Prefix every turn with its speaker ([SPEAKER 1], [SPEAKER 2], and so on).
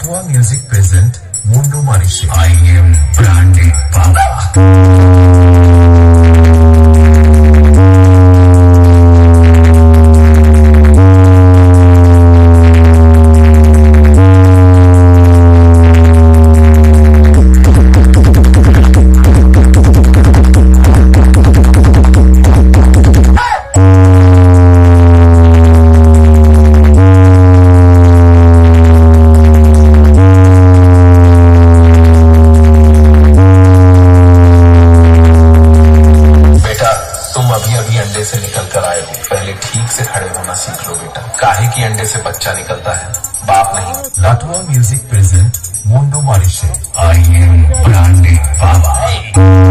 [SPEAKER 1] Latwa Music present Mundu Manishi.
[SPEAKER 2] I am branded Baba.
[SPEAKER 1] अभी अंडे से निकल कर आए हो, पहले ठीक से खड़े होना सीख लो बेटा। काहे की अंडे से बच्चा निकलता है, बाप नहीं। Latwa Music present Mundu Manishi.
[SPEAKER 2] I am branded Baba.